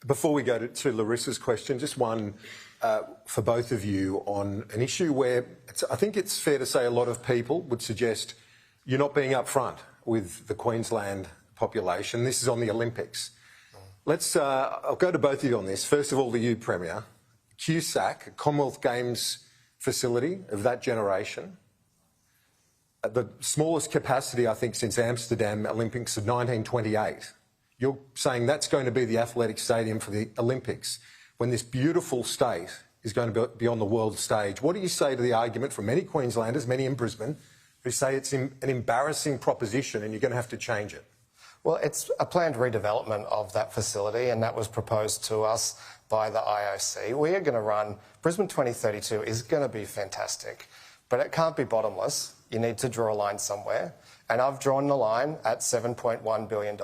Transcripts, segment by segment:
Before we go to Larissa's question, just one for both of you on an issue where I think it's fair to say a lot of people would suggest you're not being upfront with the Queensland population. This is on the Olympics. I'll go to both of you on this. First of all, to you, Premier. QSAC, a Commonwealth Games facility of that generation, at the smallest capacity, I think, since Amsterdam Olympics of 1928. You're saying that's going to be the athletic stadium for the Olympics when this beautiful state is going to be on the world stage. What do you say to the argument from many Queenslanders, many in Brisbane, who say it's an embarrassing proposition and you're going to have to change it? Well, it's a planned redevelopment of that facility, and that was proposed to us by the IOC. We are going to run... Brisbane 2032 is going to be fantastic, but it can't be bottomless. You need to draw a line somewhere, and I've drawn the line at $7.1 billion.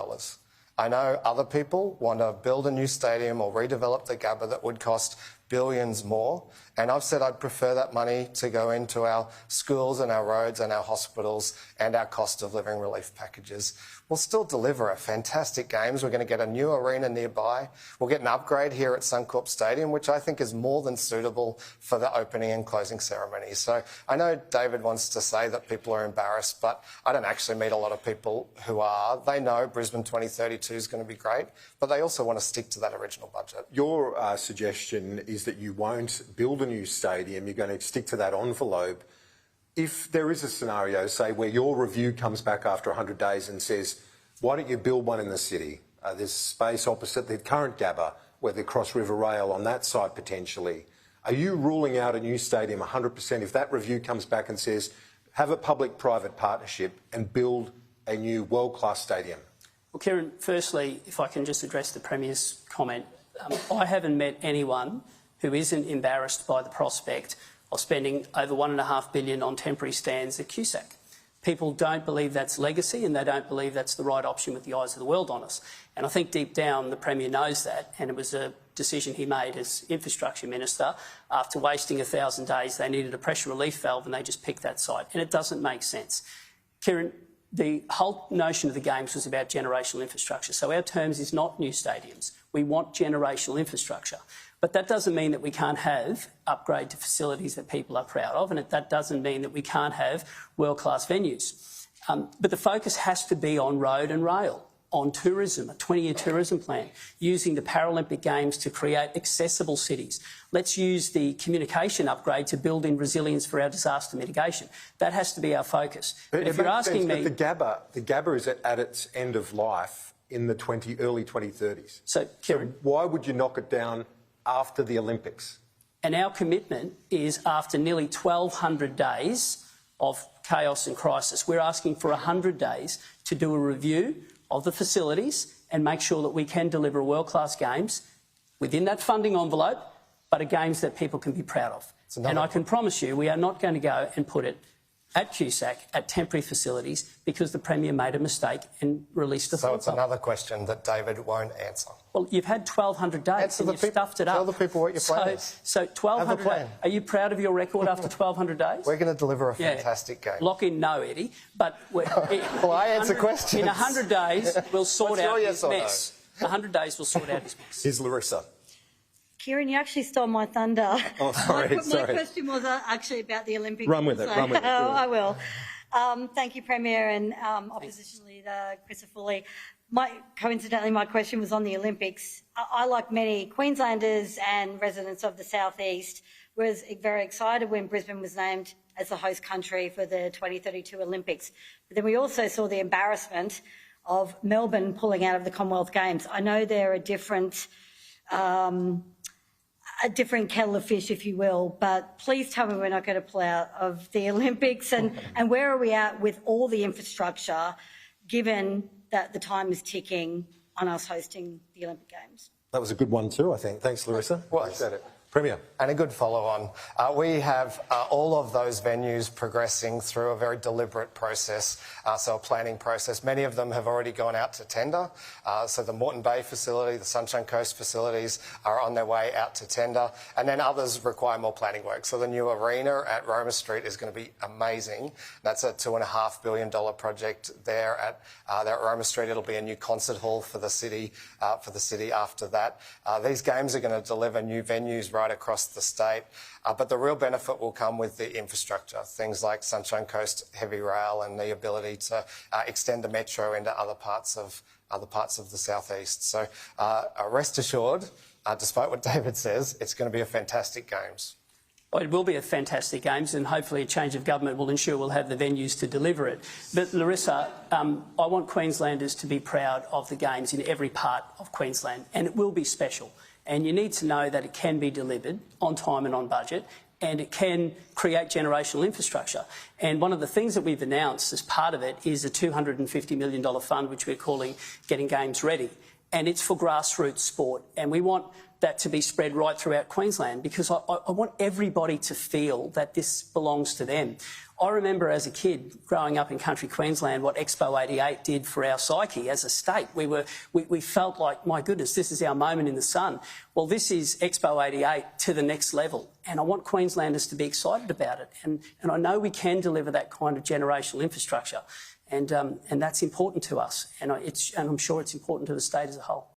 I know other people want to build a new stadium or redevelop the Gabba that would cost billions more, and I've said I'd prefer that money to go into our schools and our roads and our hospitals and our cost of living relief packages. We'll still deliver a fantastic games. We're going to get a new arena nearby. We'll get an upgrade here at Suncorp Stadium, which I think is more than suitable for the opening and closing ceremonies. So I know David wants to say that people are embarrassed, but I don't actually meet a lot of people who are. They know Brisbane 2032 is going to be great, but they also want to stick to that original budget. Your suggestion is that you won't build a new stadium, you're going to stick to that envelope. If there is a scenario, say, where your review comes back after 100 days and says, why don't you build one in the city? There's space opposite the current Gabba, where the Cross River Rail on that side potentially. Are you ruling out a new stadium 100% if that review comes back and says, have a public-private partnership and build a new world-class stadium? Well, Kieran, firstly, if I can just address the Premier's comment, I haven't met anyone who isn't embarrassed by the prospect of spending over $1.5 billion on temporary stands at QSAC. People don't believe that's legacy, and they don't believe that's the right option with the eyes of the world on us. And I think deep down the Premier knows that, and it was a decision he made as Infrastructure Minister. After wasting 1,000 days, they needed a pressure relief valve and they just picked that site, and it doesn't make sense. Kieran, the whole notion of the Games was about generational infrastructure. So our terms is not new stadiums. We want generational infrastructure. But that doesn't mean that we can't have upgrade to facilities that people are proud of, and that doesn't mean that we can't have world-class venues. But the focus has to be on road and rail, on tourism, a 20-year tourism plan, using the Paralympic Games to create accessible cities. Let's use the communication upgrade to build in resilience for our disaster mitigation. That has to be our focus. But if you're asking me... But the Gabba is at its end of life in the early 2030s. So, Kieran... So why would you knock it down after the Olympics? And our commitment is after nearly 1,200 days of chaos and crisis, we're asking for 100 days to do a review of the facilities and make sure that we can deliver a world-class Games within that funding envelope, but a Games that people can be proud of. And I can promise you we are not going to go and put it at QSAC, at temporary facilities, because the Premier made a mistake and released a So it's another question that David won't answer. Well, you've had 1,200 days and you've stuffed it up. Tell the people what your plan is. So 1,200 days. Are you proud of your record after 1,200 days? We're going to deliver a fantastic game. Lock in no, Eddie. But well, I answer questions. In 100 days, we'll sort out his mess. 100 days, we'll sort out his mess. Here's Larissa. Kieran, you actually stole my thunder. Oh, sorry. My question was actually about the Olympics. Run with it. Oh, I will. Thank you, Premier, and Opposition Leader Christopher Foley. Coincidentally, my question was on the Olympics. I, like many Queenslanders and residents of the South East, was very excited when Brisbane was named as the host country for the 2032 Olympics. But then we also saw the embarrassment of Melbourne pulling out of the Commonwealth Games. I know they're a different kettle of fish, if you will, but please tell me we're not going to pull out of the Olympics, and where are we at with all the infrastructure, given that the time is ticking on us hosting the Olympic Games? That was a good one too, I think. Thanks, Larissa. Well, Appreciate it. Premier. And a good follow-on. We have all of those venues progressing through a very deliberate process, so a planning process. Many of them have already gone out to tender. So the Moreton Bay facility, the Sunshine Coast facilities are on their way out to tender. And then others require more planning work. So the new arena at Roma Street is going to be amazing. That's a $2.5 billion project there at Roma Street. It'll be a new concert hall for the city after that. These games are going to deliver new venues right across the state, but the real benefit will come with the infrastructure, things like Sunshine Coast heavy rail and the ability to extend the metro into other parts of the southeast. So rest assured, despite what David says, it's going to be a fantastic Games. Well, it will be a fantastic Games, and hopefully a change of government will ensure we'll have the venues to deliver it. But Larissa, I want Queenslanders to be proud of the Games in every part of Queensland, and it will be special. And you need to know that it can be delivered on time and on budget, and it can create generational infrastructure. And one of the things that we've announced as part of it is a $250 million fund, which we're calling Getting Games Ready. And it's for grassroots sport. And we want that to be spread right throughout Queensland, because I want everybody to feel that this belongs to them. I remember as a kid growing up in country Queensland what Expo 88 did for our psyche as a state. We felt like, my goodness, this is our moment in the sun. Well, this is Expo 88 to the next level, and I want Queenslanders to be excited about it. And I know we can deliver that kind of generational infrastructure, and that's important to us, and I'm sure it's important to the state as a whole.